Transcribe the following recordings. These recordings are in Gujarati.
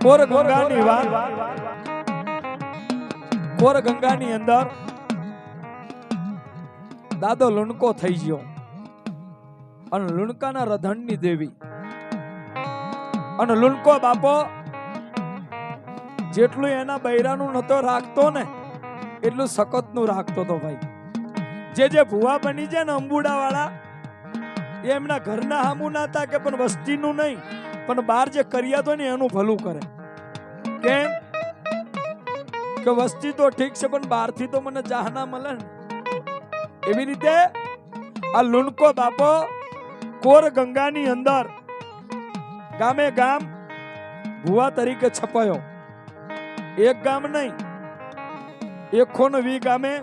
કોર ગંગાની વાત, કોર ગંગાની અંદર દાદો લુણકો થઈ ગયો અને લુણકાના રધણની દેવી અને લુણકો બાપો જેટલું એના બૈરાનું નતો રાખતો ને એટલું સખતનું રાખતો તો ભાઈ. જે ભુવા બની જાય ને અંબુડા વાળા એ એમના ઘરના હામું ના હતા કે પણ વસ્તીનું નહીં, પણ બહાર જે કર્યા તો ને એનું ભલું કરે. કેમ કે વસ્તી તો ઠીક છે પણ બહારથી તો મને ચાહ ના મળે ને. એવી રીતે આ લુણકો બાપો કોર ગંગાની અંદર ગામે ગામ ભુવા તરીકે છપાયો. એક ગામ નહીં, 120 ગામે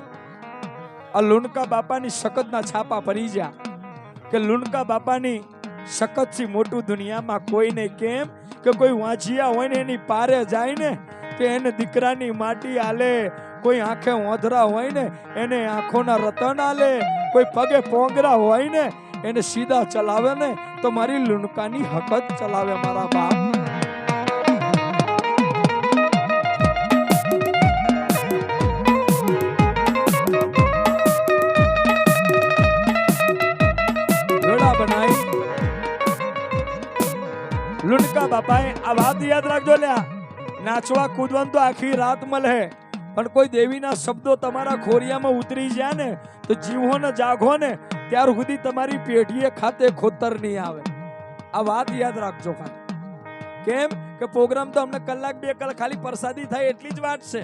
આ લુણકા બાપાની શકતના છાપા પડી ગયા કે લુણકા બાપાની શકતથી મોટું દુનિયામાં કોઈ નહીં. કેમ કે કોઈ વાંચિયા હોય ને એની પારે જાય ને કે એને દીકરાની માટી આલે, કોઈ આંખે ઓંધરા હોય ને એને આંખોના રતન આલે, કોઈ પગે પોંગરા હોય ને એને સીધા ચલાવે ને તો મારી લુણકાની હકત ચલાવે મારા બાપ. લુણકા બાપાએ આ વાત યાદ રાખજો લ્યા, નાચવા કૂદવાનું તો આખી રાત મળે પણ કોઈ દેવીના શબ્દો તમારા ખોરિયામાં ઉતરી જાય ને તો જીવો ને જાગો ને ત્યાર સુધી તમારી પેઢીએ ખાતે ખોતર નહીં આવે. આ વાત યાદ રાખજો ખાલી. કેમ કે પ્રોગ્રામ તો અમને કલાક 2 કલાક ખાલી પ્રસાદી થાય એટલી જ વાત છે.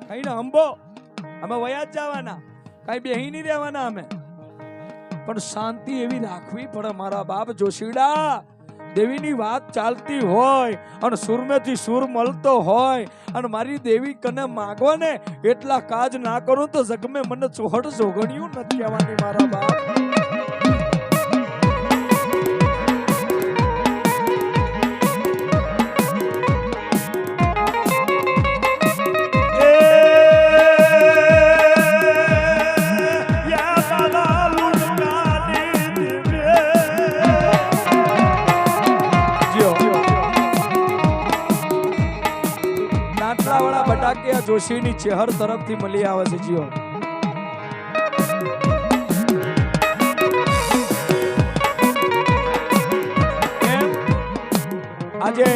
કઈ ને અંબો અમે વયા જ જવાના, કઈ બેહી નહીં રહેવાના અમે, પણ શાંતિ એવી રાખવી પડે મારા બાપ. જોશીડા દેવીની વાત ચાલતી હોય અને સુરમેથી સુર મળતો હોય અને મારી દેવી કને માગો ને એટલા કાજ ના કરું તો જગમે મને ચોહડ જોગણ્યું નથી આવવાની મારા બાપ. જોશીની ચેહર તરફથી મળી આવે છે જીઓ. આજે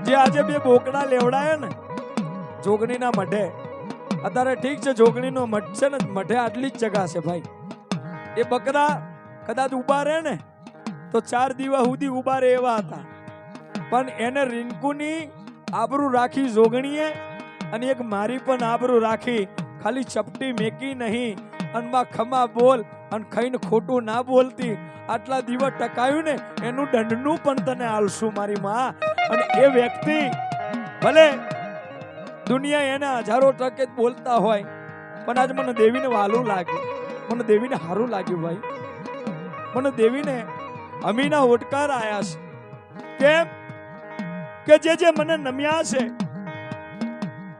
2 બોકડા લેવડાયા ને જોગણીના મઢે, અત્યારે ઠીક છે જોગણીનો મઠ છે ને મઢે આટલી જ જગા છે ભાઈ. એ બકરા કદાચ ઉભા રહે ને તો 4 દિવસ સુધી ઉભા રહે એવા હતા, પણ એને રીંકુની આબરૂ રાખી જોગણીએ અને એક મારી પણ આબરૂ રાખી. ખાલી ચપટી મેકી નહીં અને માં ખમા બોલ અને ખાઈને ખોટું ના બોલતી. આટલા દિવસ ટકાયું ને એનું દંડનું પણ તને આલશું મારી માં. અને એ વ્યક્તિ ભલે દુનિયા એના હજારો ટકે બોલતા હોય પણ આજ મને દેવીને વાલું લાગ્યું, મને દેવીને સારું લાગ્યું ભાઈ. મને દેવીને અમીના ઓટકાર આયા છે. કેમ કે જે મને નમ્યા છે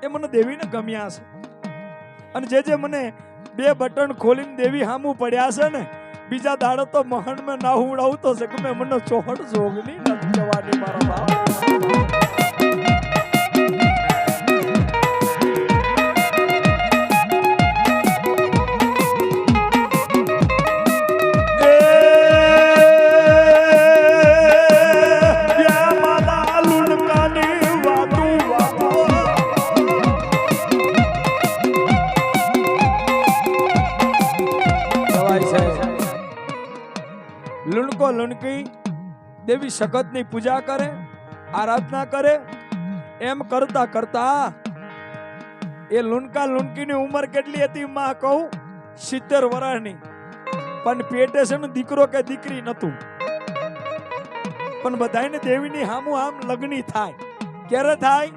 એ મને દેવીને ગમ્યા છે, અને જે મને 2 બટન ખોલીને દેવી હામું પડ્યા છે ને બીજા દાડો તો મહણ મેં ના ઉડાવું તો જગમે મને ચોહડ જોગની નથી જવાની મારા બાપ. લુણકો લુણકી દેવી શકતની પૂજા કરે, આરાધના કરે. એમ કરતા કરતા એ લુણકા લુણકીની ઉંમર કેટલી હતી માં કહું? 70 વર્ષની. પણ પેટે છે ને દીકરો કે દીકરી નતું. પણ બધાને દેવીની હામું આમ લગ્ની થાય. ક્યારે થાય?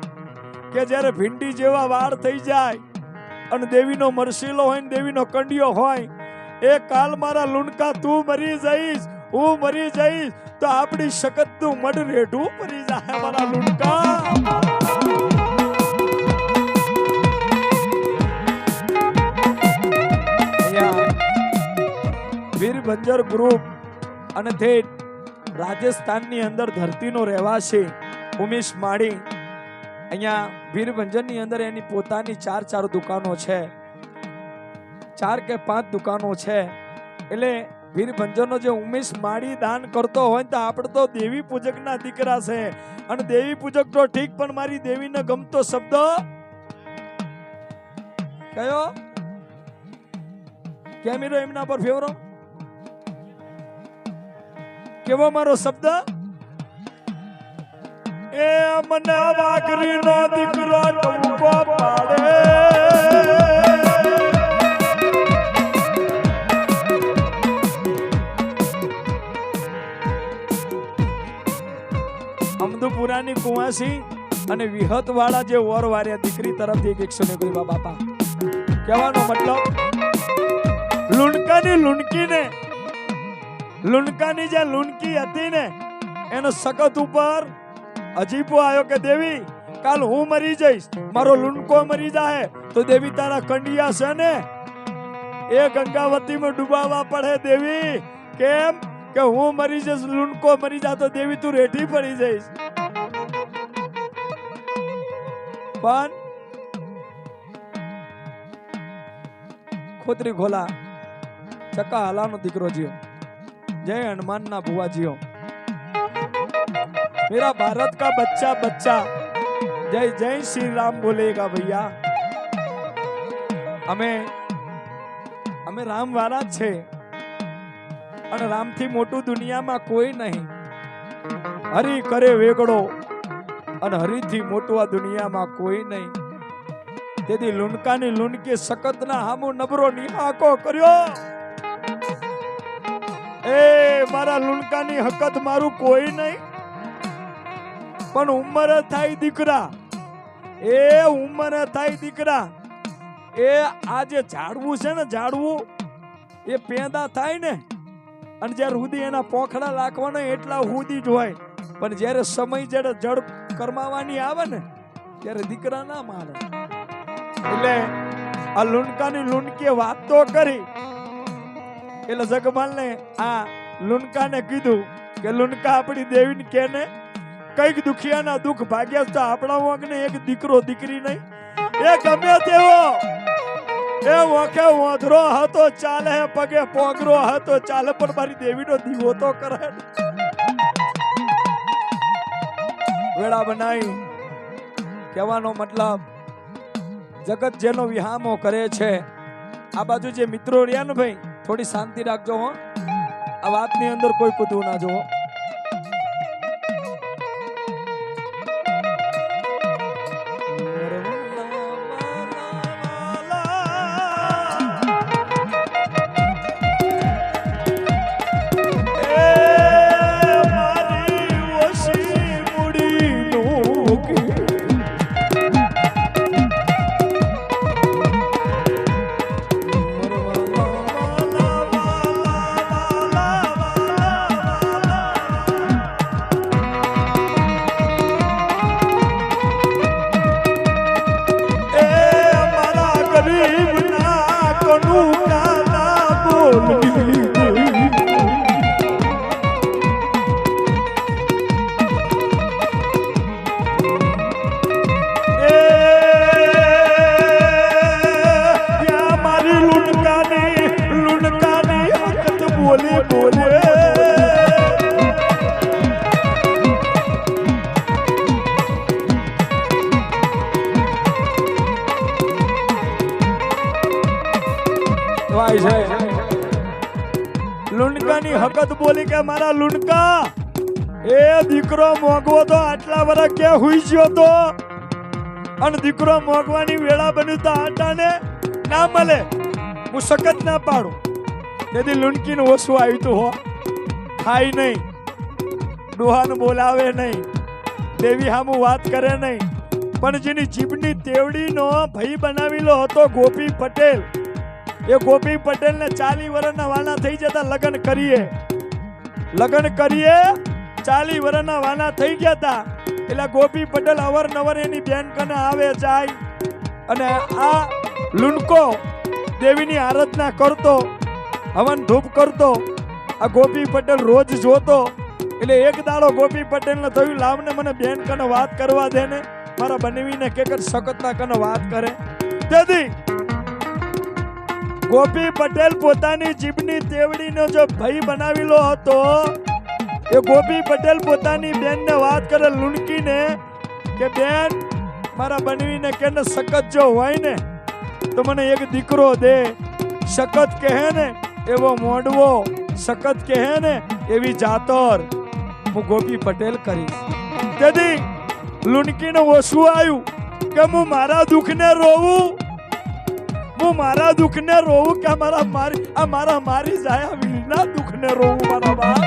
કે જ્યારે ભીંડી જેવા વાળ થઈ જાય અને દેવીનો મરસીલો હોય ને દેવીનો કંડિયો હોય. એ કાલ મારા લુણકા તું મરી જઈશ, હું મરી જઈશ તો આપણી શકતનું મઢ રેઢું પડી જાય મારા લુણકા. વીર બંજર ગ્રુપ અને તે રાજસ્થાનની અંદર ધરતીનો રહેવાસી ઉમેશ માળી અહીંયા વીરભંજનની અંદર એની પોતાની 4 દુકાનો છે, 4 કે 5 દુકાનો છે. એટલે વીરભંજનનો જે ઉમેશ માળી દાન કરતો હોય તો આપણે તો દેવી પૂજકના દીકરા છે, અને દેવી પૂજક તો ઠીક, પણ મારી દેવીને ગમતો શબ્દ કયો? કેમેરો એમના પર ફેરવો. કેવો મારો શબ્દ? એ મને વાઘરીનો દીકરો ટૂંકો પાડે. અમદુપુરાની કુવાસી અને વિહત વાળા જે વર વાર્યા દીકરી તરફથી 109 બાપા. કહેવાનો મતલબ લુણકાની જે લુણકી હતી ને એનો સખત ઉપર અજીબો આવ્યો કે દેવી કાલ હું મરી જઈશ, મારો લુણકો મરી જાય તો દેવી તારા કંડિયા છે ને એ ગંગાવતીમાં ડૂબાવા પડે દેવી. કેમ કે હું મરી જઈશ, લુણકો મરી જાય તો દેવી તું રેઠી પડી જઈશ. પણ ખોતરી ખોલા ચકા હાલાનો દીકરો જીઓ, जय हनुमान ना बुआ जियो, मेरा भारत का बच्चा बच्चा जय जय श्री राम बोलेगा भैया. અમે રામ વાળા છે, અને રામ થી મોટું દુનિયામાં કોઈ નહીં. હરી કરે વેગડો અને હરી થી મોટું આ દુનિયામાં કોઈ નહીં. તેથી લુણકાની લુણકી સખતના હામુ નબરો નિહાકો કર્યો. એ મારા લુણકાની હકત મારું કોઈ નહીં, પણ ઉંમર થાય દીકરા, એ ઉંમર થાય દીકરા. એ આ જે ઝાડવું છે ને, ઝાડવું એ પેદા થાય ને, અને જ્યારે સુધી એના પોખડા રાખવાના એટલા સુધી જ હોય, પણ જ્યારે સમય જ્યારે જડ કરમાવાની આવે ને ત્યારે દીકરા ના માને. એટલે આ લુણકાની લુણકીએ વાત તો કરી. એટલે જગમાલને આ લુણકાને કીધું કે લુણકા આપણી દેવીને કે ને કઈક દુખિયાના દુઃખ ભાગ્યા તો આપણા વગને એક દીકરો દીકરી નહીં. એ ગમે તેવો એ વખે ઓધરો હતો ચાલે, પગે પોગરો હતો ચાલે, પણ મારી દેવીનો દીવો તો કરે. વેળા બનાવી. કહેવાનો મતલબ જગત જેનો વિહામો કરે છે. આ બાજુ જે મિત્રો રહ્યા ને ભાઈ, થોડી શાંતિ રાખજો હો. આ વાતની અંદર કોઈ કૂદવું ના જોવો. લુણકાની હકત બોલી કે મારા લુણકા એ દીકરો મોગવો તો આટલા વર્ષ કે હુઈ ગયો તો, અને દીકરો મોગવાની વેળા બન્યું તો આટાને ના મળે, હું સખત ના પાડું. તેથી લુણકીને ઓછું આવ્યું તું હો. ખાય નહીં, ડોહાને બોલાવે નહીં, દેવી હામું વાત કરે નહીં, પણ જેની જીભની તેવડીનો ભાઈ બનાવેલો હતો ગોપી પટેલ, એ ગોપી પટેલ ને 40 વર્ષના વાના થઈ જતા લગ્ન કરીએ 40 વર્ષના વાના થઈ ગયા હતા. એટલે ગોપી પટેલ અવારનવાર એની બેન કને આવે જાય, અને આ લુણકો દેવીની આરાધના કરતો, હવન ધૂપ કરતો. આ ગોપી પટેલ રોજ જોતો એટલે એક દાડો ગોપી પટેલ ને થયું લાવને મને બેન કને વાત કરવા દે ને મારા બનેવીને કે સખતના કને વાત કરે તેથી ગોપી પટેલ પોતાની જીભની તેવડીનો જો ભાઈ બનાવેલો હતો એ ગોપી પટેલ પોતાની બેનને વાત કરે લુણકીને કે બેન મારા બનવીને કે ને સખત જો હોય ને તો મને એક દીકરો દે સખત કહે ને એવો મોડવો સખત કહે ને એવી જાતર હું ગોપી પટેલ કરીશ તેથી લુણકીને ઓછું આવ્યું કે હું મારા દુઃખને રોવું કે મારા મારી જાય વીરના દુઃખને રોવું મારા બાપ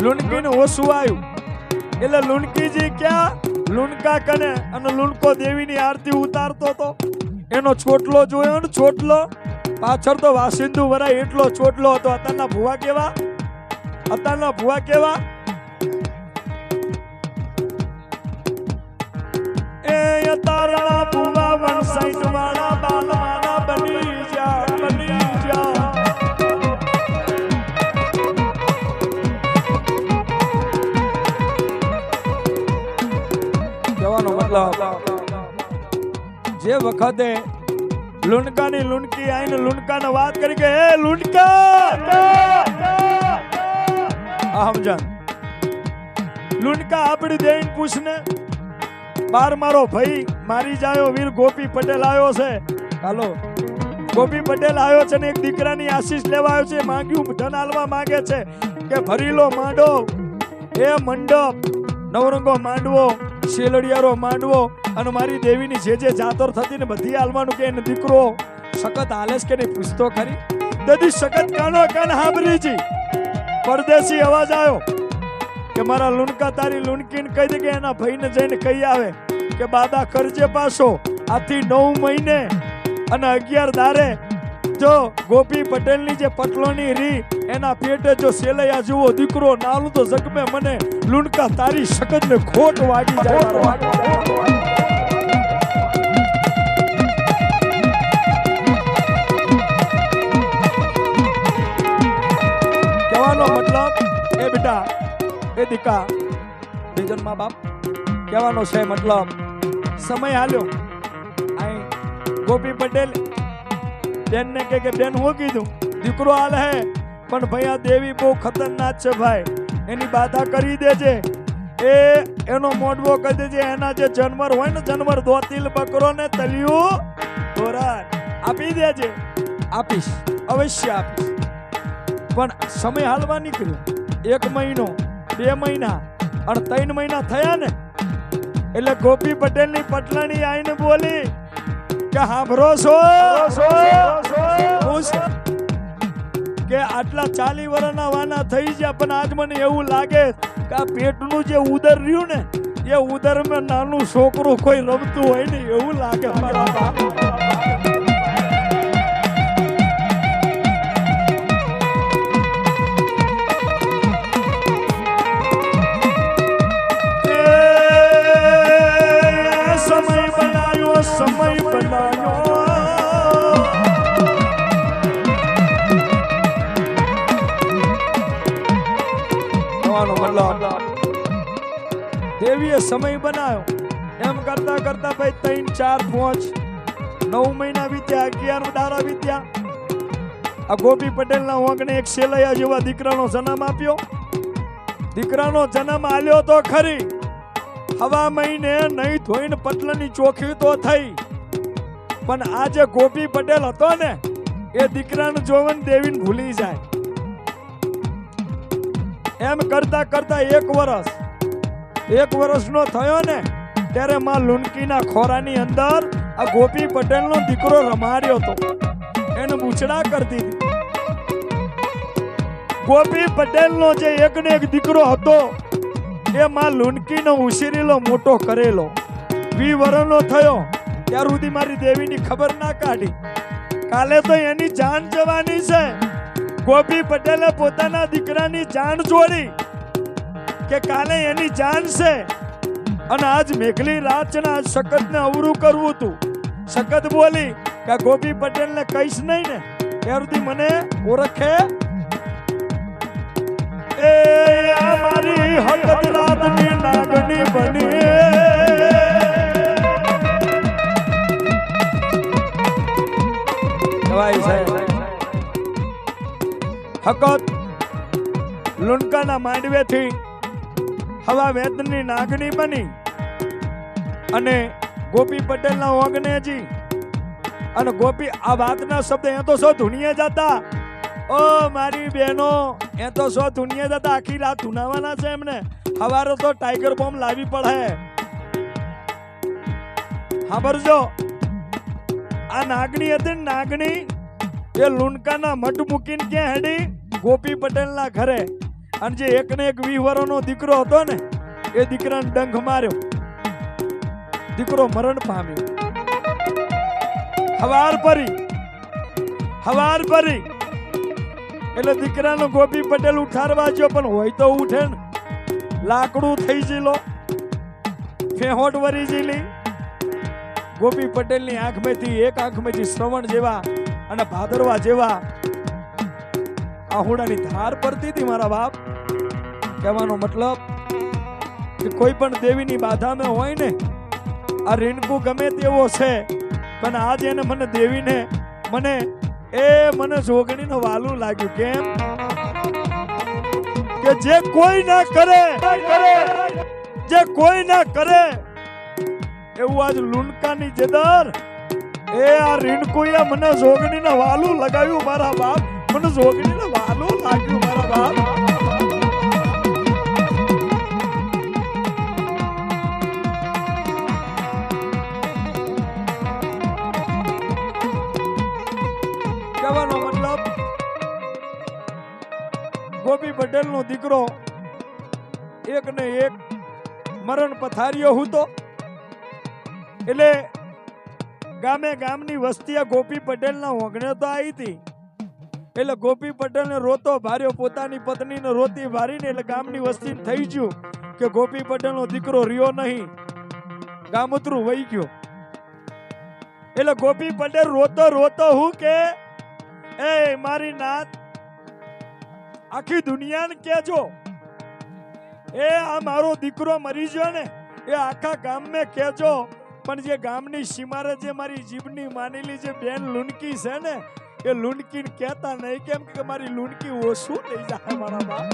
લુણકીને ઓછું આવ્યું એટલે લુણકીજી ક્યાં લુણકા કને અને લુણકો દેવીની આરતી ઉતારતો હતો એનો ચોટલો જોયો ને ચોટલો પાછળ તો વાસિંદુ વરાય એટલો ચોટલો હતો અત્યારના ભુવા કેવા એ તારણા ભુવા વનસાઈટ વાળા બાલમાના બની જા જે વખતે લુણકાની લુણકી આઈને લુણકાને વાત કરી કે હે લુણકા સમજાન લુણકા આપડી દેઈને પૂછને બાર મારો ભાઈ મારી જાયો વીર ગોપી પટેલ આવ્યો છે હાલો ગોપી પટેલ આવ્યો છે ને એક દીકરાની આશીષ લેવા આવ્યો છે માંગ્યું ધન આલવા માંગે છે કે ભરીલો માંડો એ મંડપ નવરંગો માંડવો શેલડિયારો માંડવો અને મારી દેવીની જે જાતર થતી ને બધી હાલવાનું કે એને દીકરો સખત હાલેશ કે નહીં પૂછતો ખરી દદી સખત કાનો કાન હાબરીજી પરદેશી અવાજ આવ્યો કે મારા લુણકા તારી લુણકીને કહી દે કે એના ભાઈને જઈને કહી આવે કે બાદા કરજે પાછો આથી 9 મહિને અને 11 દારે જો ગોપી પટેલની જે પટલોની રી એના પેટે જો સેલૈયા જેવો દીકરો નાલું તો જગમે મને લુણકા તારી સખત ને ખોટ વાગી જાય કહેવાનો મતલબ એ બેટા એ દીકા બીજન માં બાપ કહેવાનો છે મતલબ સમય હાલ્યો આઈ ગોપી પટેલ બેન ને કે બેન હું કીધું દીકરો હાલ હે પણ ભાઈ આ દેવી બહુ ખતરનાક છે ભાઈ એની બાધા કરી દેજે એનો મોઢવો કહી દેજે એના જે જન્મર હોય ને જન્મર દોતીલ બકરો ને તલિયું ધોરાન આપી દેજે આપીશ અવશ્ય આપીશ પણ સમય હાલવા નીકળ્યો 1 મહિનો 2 મહિના અને 3 મહિના થયા ને એટલે ગોપી પટેલ ની પટલાણી આઈને બોલી કે હાંભરો છો કે આટલા 40 વર્ષના વાના થઈ ગયા પણ આજ મને એવું લાગે કે આ પેટનું જે ઉદર રહ્યું ને એ ઉદર માં નાનું છોકરું કોઈ રમતું હોય ને એવું લાગે મારા બાપ સમય બનાયો દેવીએ સમય બનાવ્યો એમ કરતા કરતા ભાઈ 3 4 5 9 મહિના વીત્યા 11 દાડા વીત્યા આ ગોપી પટેલ ના ઓગણે એક સેલૈયા જેવા દીકરાનો જન્મ આપ્યો દીકરાનો જન્મ આલ્યો તો ખરી હવા મહિને નહીં ધોઈને પટલાની ચોખી તો થઈ પણ આ જે ગોપી પટેલ હતો ને એ દીકરાને જોવન દેવીને ભૂલી જાય એમ કરતા કરતા 1 વર્ષનો થયો ને ત્યારે માં લુણકીના ખોરાની અંદર આ ગોપી પટેલનો દીકરો રમાડ્યો હતો એને બૂચડા કરતી હતી ગોપી પટેલનો જે એકને એક દીકરો હતો એ માં લુણકીનો ઉછેરેલો મોટો કરેલો 20 વર્ષનો થયો ત્યાર સુધી મારી દેવીની ખબર ના કાઢી. કાલે તો એની જાન જવાની છે. ગોપી પટેલે પોતાના દીકરાની જાન છોડી કે કાલે એની જાન છે. અને આજ મેઘલી રાત છે ને આજ સખતને અવરું કરવું હતું. સખત બોલી કે ગોપી પટેલને કહીશ નહીં ને ત્યાર સુધી મને ઓળખે. એ આ મારી હકત રાતની નાગની બની. હકત લુણકાના માંડવેથી હવા વેદની નાગણી બની અને ગોપી પટેલના ઓગનેજી અને ગોપી આ વાતના શબ્દ એ તો સો ધૂણીએ જતા. ઓ મારી બહેનો એ તો સો ધૂણીએ જતા. આખી રાત ધૂનાવાના છે એમને. હવારે તો ટાઈગર બોમ્બ લાવી પડે. સાંભળજો, આ નાગણી હતી ને નાગણી એ લુણકાના મઠ મૂકીને ક્યાં હેડી? ગોપી પટેલના ઘરે. અને જે એકને એક 20 વર્ષનો દીકરો હતો ને એ દીકરાને ડંખ માર્યો. દીકરો મરણ પામ્યો. હવાર પરી એટલે દીકરાનો ગોપી પટેલ ઉઠાડવા ગયો પણ હોય તો ઉઠે ને. લાકડું થઈ જીલો, ફેહોટ વરી જીલી. ગોપી પટેલની આંખમાંથી એક આંખમાંથી શ્રવણ જેવા અને ભાદરવા જેવા આહુડાની ધાર પડતી હતી. મારા બાપ કહેવાનો મતલબ કે કોઈ પણ દેવીની બાધામાં હોય ને આ રીણકુ ગમે તેવો છે પણ આજ એને મને દેવીને મને જોગણીનો વાલું લાગ્યું. કેમ કે જે કોઈ ના કરે એવું આજ લુણકાની જેદર એ આ રીણકુએ મને જોગણીને વાલું લગાવ્યું. મારા બાપ મને જોગણીને વાલું લાગ્યું. મારા બાપ કહેવાનો મતલબ ગોપી પટેલ નો દીકરો એક ને એક મરણ પથારીઓ હતો. એટલે ગામની વસ્તી ગોપી પટેલ ના ઓગણે તો આવી હતી. એટલે ગોપી પટેલ ને રોતો ભાર્યો, પોતાની પત્ની ને રોતી ભારીને. એટલે ગામની વસ્તી થઈ ગયું કે ગોપી પટેલ નો દીકરો રહ્યો નહીં, ગામતરું વહી ગયો. એટલે ગોપી પટેલ રોતો હું કે એ મારી નાત આખી દુનિયાને કહેજો એ આ મારો દીકરો મરી ગયો ને એ આખા ગામમાં કહેજો. પણ જે ગામની સીમારે જે મારી જીભની માનેલી જે બેન લુણકી છે ને એ લુણકીને કહેતા નહીં. કેમ કે મારી લુણકી ઓછું લઈ જાય. મારા બાપ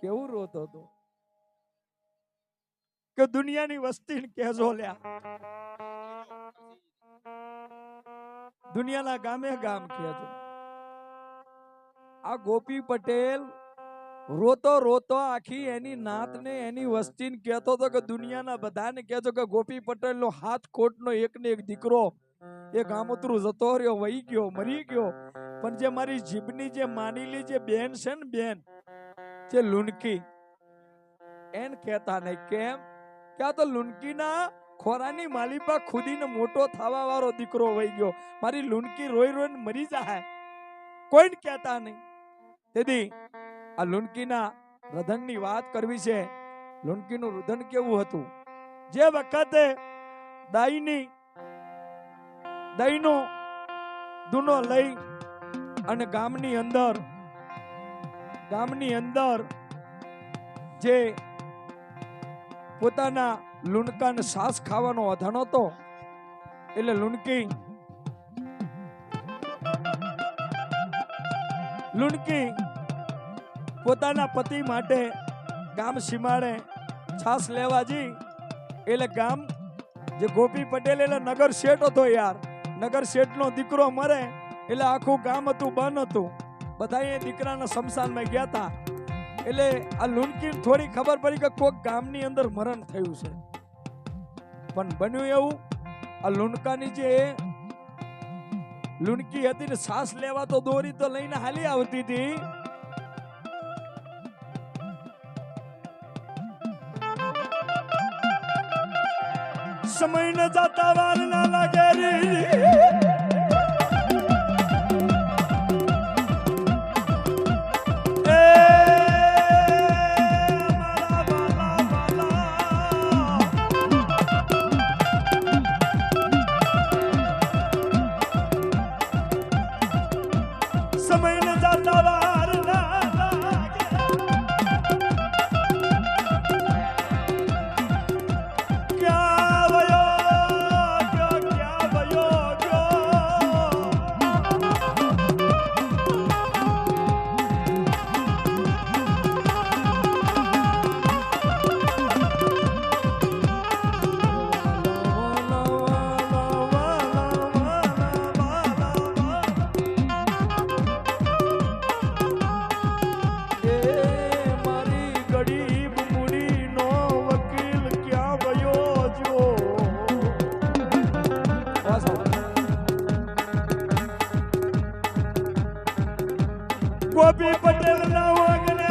કેવું રોતો હતો કે દુનિયાની વસ્તીને કહેજો લ્યા, દુનિયાના ગામે ગામ કહેજો. આ ગોપી પટેલ રોતો રોતો આખી એની નાતને એની વસ્તીને કહેતો હતો કે દુનિયાના બધાને કહેજો કે ગોપી પટેલનો હાથ કોટનો એક ને એક દીકરો એ ગામોતરું જતો રહ્યો, વહી ગયો, મરી ગયો. પણ જે મારી જીભની જે માનીલી જે બેન છે ને, બેન જે લુનકી, એને કહેતા નહીં. કેમ કે આ તો લુનકીના ખોરાની માલિપા ખુદીને મોટો થવા વાળો દીકરો વહી ગયો. મારી લુનકી રોઈ રોઈને મરી જાય, કોઈને કહેતા નહીં. તેથી આ લુનકીના રુદનની વાત કરવી છે. લુનકીનું રુદન કેવું હતું? જે વખતે દહીંનો દૂનો લઈ અને ગામની અંદર જે પોતાના લુનકાને સાસ ખાવાનો અધણ હતો, એટલે લુનકી પોતાના પતિ માટે ગામ સીમાડે છાસ લેવા જી. એટલે ગામ જે ગોપી પટેલ એટલે નગર શેઠ હતો યાર. નગર શેઠનો દીકરો મરે એટલે આખું ગામ હતું બંધ હતું. બધા એ દીકરાના શમશાનમાં ગયા હતા. એટલે આ લુનકી થોડી ખબર પડી કે કોઈક ગામની અંદર મરણ થયું છે. પણ બન્યું એવું, આ લુનકાની જે લુનકી હતી ને સાસ લેવા તો દોરી તો લઈને હાલી આવતી હતી. સમય ન જાતા વાર ના લાગે રે, સમય ન જાતા વાર ના લાગે, ક્યાં વયો ગયો, ક્યાં વયો ગયો. ગોપી પટેલ ના વાગને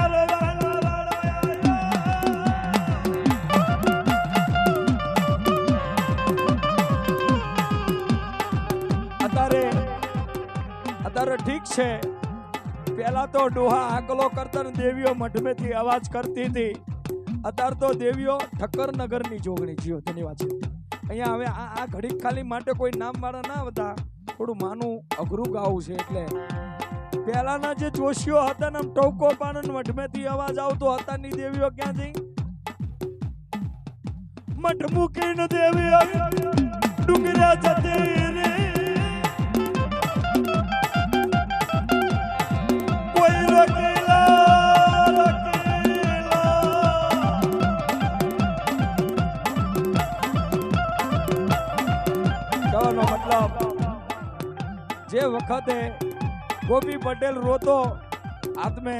અત્યારે ઠીક છે. પેલા તો ડોહા આકલો કરતા ને દેવીઓ મઢમેથી અવાજ કરતી હતી. અત્યારે તો દેવીઓ ઠક્કરનગરની જોગણી જીઓ. ધન્યવાદ છે. અહીંયા હવે આ ઘડીક ખાલી માટે કોઈ નામ મારા ના બધા થોડું માનું અઘરું ગાવું છે. એટલે પહેલાના જે જોશીઓ હતા ને ટોકો પાન મઠમેથી અવાજ આવતો હતા ની દેવીઓ ક્યાં જઈ? મઠ મૂકીને દેવીઓ ડુંગરા જતી રે, કોઈ રોકેલા કહેવાનો મતલબ જે વખતે ગોપી પટેલ રોતો હાથમે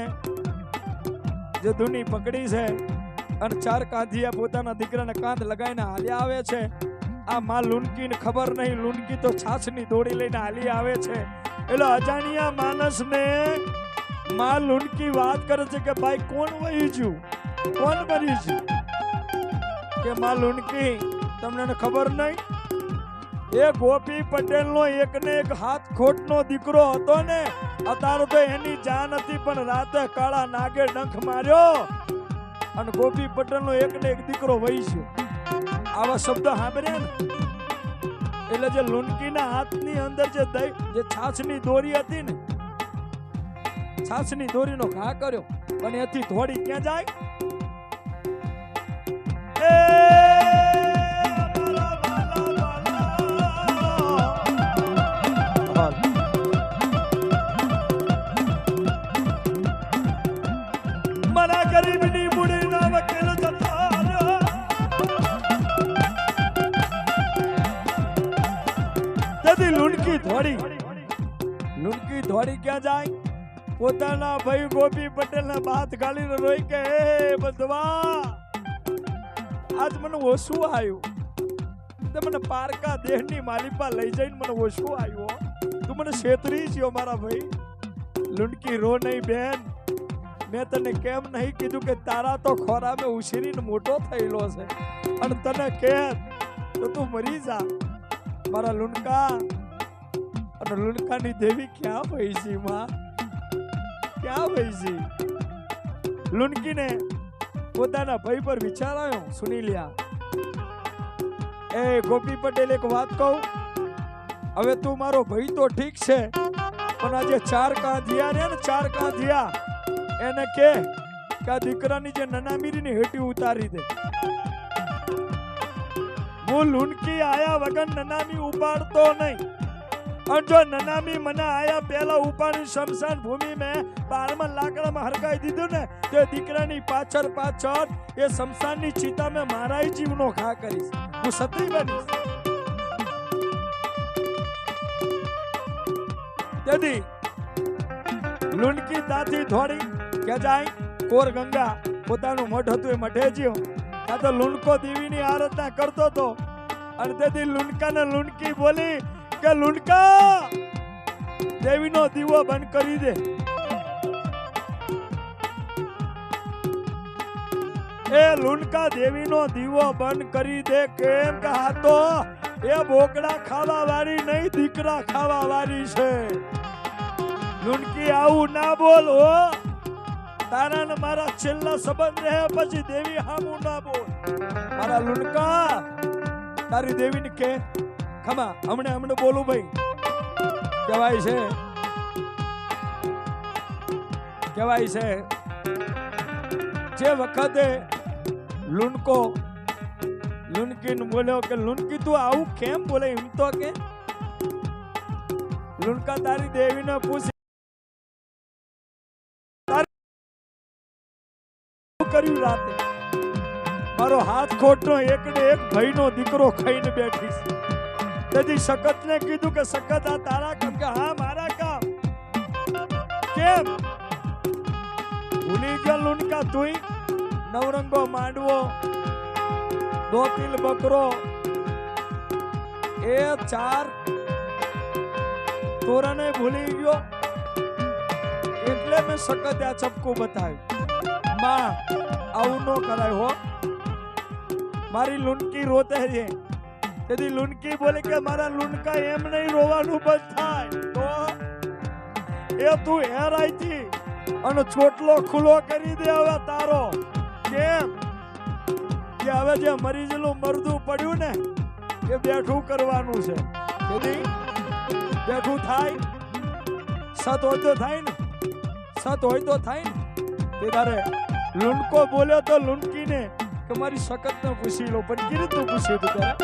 જે ધૂની પકડી છે અને ચાર કાંધિયા પોતાના દીકરાને કાંધ લગાવીને હાલ્યા આવે છે. આ માં લુનકીને ખબર નહીં, લુનકી તો છાછની દોડી લઈને હાલી આવે છે. એટલે અજાણ્યા માણસને માં લુનકી વાત કરે છે કે ભાઈ કોણ વહી ગયું, કોણ મરી ગયું? કે માં લુનકી તમને ખબર નહીં? એ ગોપી પટેલ નો એક ને એક હાથ ખોટનો દીકરો હતો ને, અત્યારે તો એની જાન હતી પણ રાતે કાળા નાગે ડંખ માર્યો અને ગોપી પટેલ નો એક ને એક દીકરો વહી ગયો. આવા શબ્દ સાંભળ્યા ને એટલે જે લુનકીના હાથની અંદર જે છાછની દોરી હતી ને, છાછની દોરીનો ઘા કર્યો અને એથી થોડી ક્યાં જાય? ગરીબ ધોળી ક્યાં જાય? પોતાના ભાઈ ગોપી પટેલ ના બાત ગાલીને રોઈ કે હે બંધવા, આજ મને ઓછું આવ્યું, તે મને પારકા દેહની માલિપા લઈ જઈને મને ઓછું આવ્યું, તું મને છેતરી છે મારા ભાઈ. લુંડકી રો નહીં બેન, મેં તને કેમ નહીં કીધું કે તારા તો ખોરામે ઉછીરીને મોટો થયેલો છે અને તને કે તો તું મરી જા મારા લુંડકા. અને લુંડકાની દેવી ક્યાં ભઈ છે માં, ક્યાં ભઈ છે? લુંડકીને પોતાના ભાઈ પર વિચાર આવ્યો. સુની લ્યા એ ગોપી પટેલ, એક વાત કહું, હવે તું મારો ભાઈ તો ઠીક છે, પણ આજે 4 કાંધિયા ને 4 કાંધિયા એને કે આ દીકરાની જે નનામીરીની હેટી ઉતારી દે. હું લુંડકી આયા વગર નનામી ઉપાડતો નહીં, અને જો નનામી મને આયા પહેલા ઉપાડી શમશાન ભૂમિ મેં 12મા લાકડામાં હરગાઈ દીધું ને, તે દીકરાની પાછળ એ શમશાનની ચિતા મેં મારા જીવનો ઘા કરીશ, હું સતી બનીશ. તેથી લુંડકી તાથી થોડી કે જાય કોર ગંગા પોતાનું મઠ હતું એ મઠે જ્યો, ત્યાં તો લુંડકો દેવીની આરાધના કરતો હતો. અને તેથી લુંડકાને લુંડકી બોલી કે લુંડકા, દેવીનો દીવો બંધ કરી દે. એ લુંડકા દેવીનો દીવો બંધ કરી દે. કેમ કે આ તો એ બોકડા ખાવા વાળી નહીં, દીકરા ખાવા વાળી છે. લુંડકી આવું ના બોલ હો, તારા ને મારા છેલ્લા સંબંધ રહે પછી દેવી હામું ના બોલ. મારા લુંડકા, તારી દેવીને કે ખમા હમણે બોલું ભાઈ. કહેવાય છે જે વખતે લુંડકીને બોલ્યો કે લુંડકી તું આવું કેમ બોલે, એમ તો કે લુંડકા તારી દેવીને પૂછ કર્યું રાતે મારો હાથ ખોટનો એકને એક ભાઈનો દીકરો ખાઈને બેઠી છે. તેથી શકતને કીધું કે શકત આ તારા કામ? કે હા મારા કામ. કેમ ભૂલી ગયા લુંડકા તુંય? નવરંગો માંડવો, દોતિલ બકરો, એ 4 તોરણે ભૂલી ગયો, એટલે મેં શકત આ ચપકું બતાવ્યું. માં આવું ન કરાય હો, મારી લુંડકી રોતે છે. તેથી લુંડકી બોલે કે મારા લુંડકા એમ નહીં રોવાનું બંધ થાય તો એ તું હેરાઈથી અને ચોટલો ખુલ્લો કરી દે હવે તારો. કેમ કે હવે જે મરીજેલું મરદું પડ્યું ને એ બેઠું કરવાનું છે. તેથી બેઠું થાય, સત હોય તો થાય ને, સત હોય તો થાય ને. તે તારે લુંડકો બોલ્યો તો લુંડકીને કે મારી શકત ને પૂછી લો, પણ કેવી રીતે પૂછી તું તારે?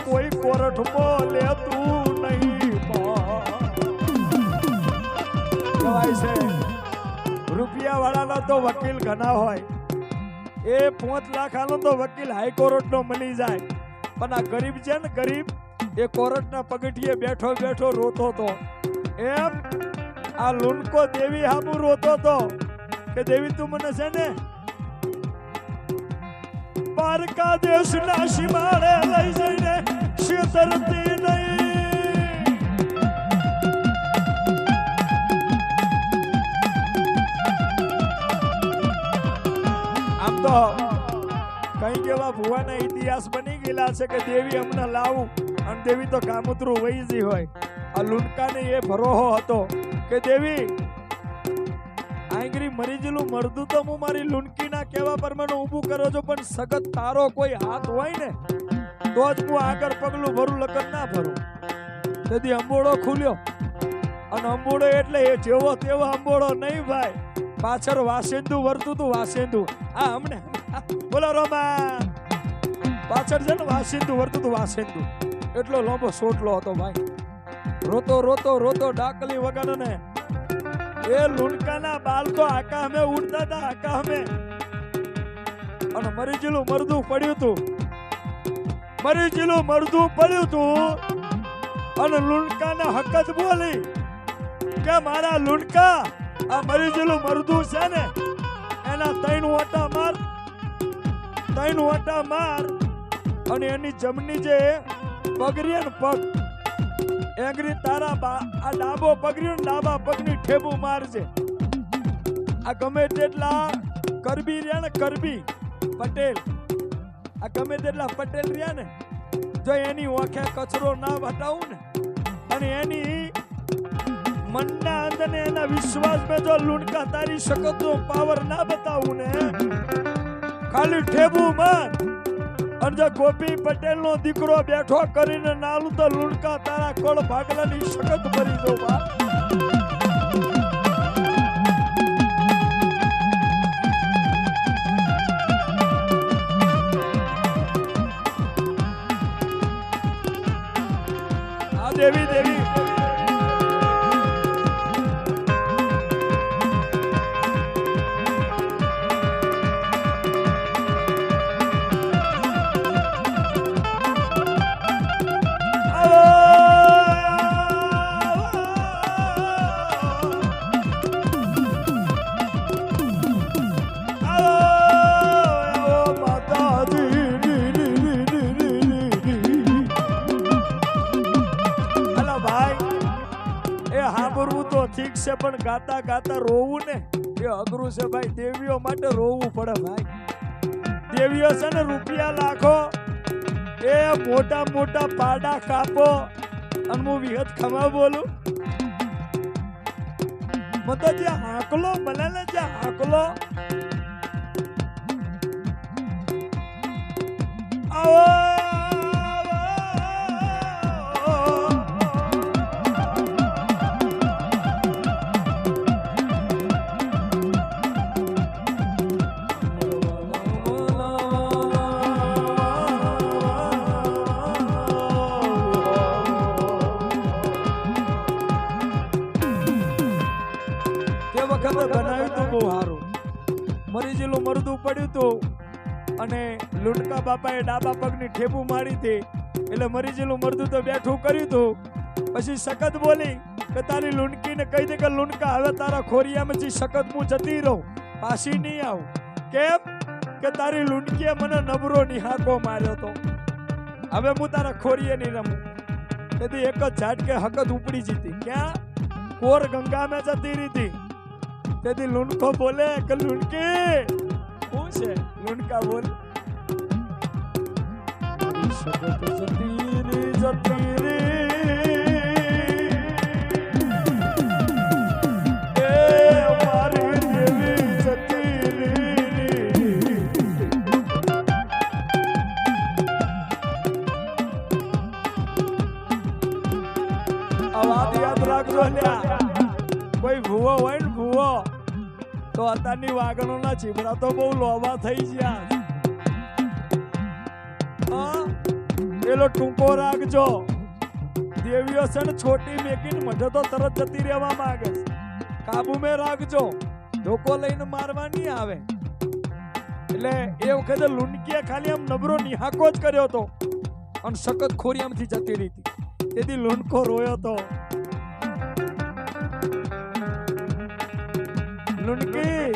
કોઈ કોરઠમાં લેતું નહીં. કહેવાય છે રૂપિયા વાળાના તો વકીલ ઘણા હોય, એ 5 લાખ આલો તો વકીલ હાઈકોર્ટ નો મળી જાય. પણ આ ગરીબ છે ને, ગરીબ એ કોર્ટના પગથિયે બેઠો બેઠો રોતો તો. એમ આ લુંડકો દેવી હામું રોતો તો કે દેવી તું મને છે ને પારકા દેશના સીમાડે લઈ જઈને છેતરતી નહીં. આમ તો કઈ કેવા ભુવાના ઇતિહાસ બની ગયેલા છે કે દેવી અમને લાવું, અને દેવી તો કામુતરું વહી જ હોય. આ લુંડકાને એ ભરોહો હતો કે દેવી દીકરી મરી જેલું મરદું તો હું મારી લુણકીના કહેવા પ્રમાણે ઊભું કરો છો, પણ સગત તારો કોઈ હાથ હોય ને તો જ હું આગળ પગલું ભરું, લગન ના ભરું. તેથી અંબોડો ખુલ્યો, અને અંબોડો એટલે એ જેવો તેવો અંબોડો નહીં ભાઈ, પાછળ વાસેન્દુ વર્તું તું. વાસેન્દુ આ હમણે બોલો રોમા, પાછળ છે ને વાસેન્દુ વર્તું તું. વાસેન્દુ એટલો લાંબો સોટલો હતો ભાઈ. રોતો રોતો રોતો ડાકલી વગર ને એ લુણકાના બાલ તો આકા અમે ઉડતા હતા, આકા અમે. અને મરી જેલું મરદું પડ્યું તું, મરી જેલું મરદું પડ્યું તું. અને લુણકાના હકત બોલી કે મારા લુણકા આ મરી જેલું મરદું છે ને એના 3 ઓટા માર, 3 ઓટા માર. અને એની જમણી જે પગરી ને પગ એંગરી તારા આ ડાબો પગરી ને ડાબા પગની ઠેબુ મારજે. આ ગમે તેટલા કરબી રહ્યા ને, કરબી પટેલ, આ ગમે તેટલા પટેલ રહ્યા ને, જો એની ઓખે કચરો ના હટાવું ને, અને એની મનના અંદર ને એના વિશ્વાસ में જો લુણકા તારી શકતનો પાવર ના બતાવું ને, ખાલી ઠેબુ માર. અને જો ગોપી પટેલ નો દીકરો બેઠો કરીને નાલું તો લુણકા તારા કોળ ભાગલાની શકત ભરી દો બા. આ દેવી દેવી ઠીક છે, પણ ગાતા ગાતા રોવું ને એ અઘરું છે ભાઈ. દેવીઓ માટે રોવું પડે ભાઈ. દેવીઓ છે ને રૂપિયા લાખો, એ મોટા મોટા પાડા કાપો, અને હું વિહત ખમા બોલું. મતો જે હાકલો મળે ને, જે હાકલો આવો બનાવ્યું તું બહુ સારું. મરી જેલું મરદું પડ્યું તું, અને લુણકા બાપાએ ડાબા પગની ઠેબુ મારી હતી, એટલે મરી જેલું મરદું તો બેઠું કર્યું તું. પછી સખત બોલી કે તારી લુણકીને કહી દે કે લુણકા હવે તારા ખોરિયામાંથી સખત હું જતી રહું, પાછી નહીં આવું. કેમ કે તારી લુણકીએ મને નબરો નિહાકો માર્યો તો, હવે હું તારા ખોરીએ નહીં રમું. તેથી એક જ ઝાટકે હકત ઉપડી જીતી. ક્યાં? કોર ગંગા મેં જતી રહી હતી. તેથી લુણકો બોલે કે લુણકી શું છે? લુણકા બોલ જતી યાદ રાખજો. કોઈ ભૂવો હોય ને ભૂવો તો અત્યારની વાગણોના ચીબડા તો બહુ લોભા થઈ ગયા. પેલો ટૂંકો રાખજો. દેવીઓ છે ને છોટી મેકીને મઢે તો તરત જતી રહેવા માંગે. કાબુ મેં રાખજો, ધોકો લઈને મારવા નહીં આવે. એટલે એ વખતે લુણકીએ ખાલી આમ નબરો નિહાકો જ કર્યો હતો, અને સખત ખોરિયામથી જતી રહી હતી. તેથી લુણકો રોયો તો. લુણકી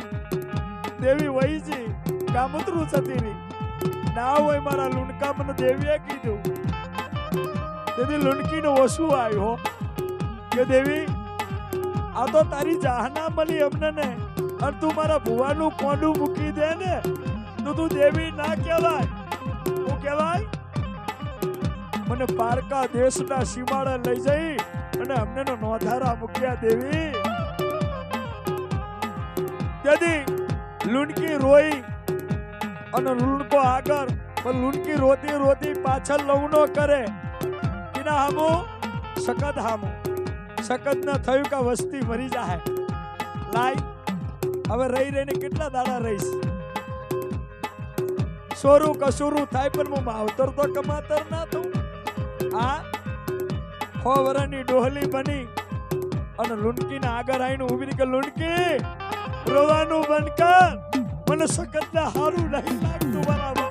દેવી વહી જી કામતરું જતી રહી. ના હોય મારા લુણકા, મને દેવીએ કીધું. તેથી લુણકીને ઓછું આવ્યો કે દેવી આ તો તારી જાહના મળી અમને ને, અને તું મારા ભુવાનું કોંડું મૂકી દે ને તો તું દેવી ના કહેવાય. હું કહેવાય? મને પારકા દેશના સીમાડે લઈ જઈ અને અમને નોંધારા મૂક્યા દેવી. તેથી લુણકી રોઈ અને લુણકો આગળ, પણ લુણકી રોતી રોતી પાછળ લવનો કરે. એના હામો સખત હામો સખત ન થયું કે વસ્તી મરી જાય. લાય હવે રહી રહીને કેટલા દાડા રહીશ. સોરું કસુરું થાય પણ હું માવતર તો કમાતર ના થઉં. આ 6 વર્ષની ડોહલી બની અને લુણકીના આગળ આવીને ઉભી કે લુણકી રોવાનું બંધ કર, મને સખત હારું નહીં લાગતું બરાબર.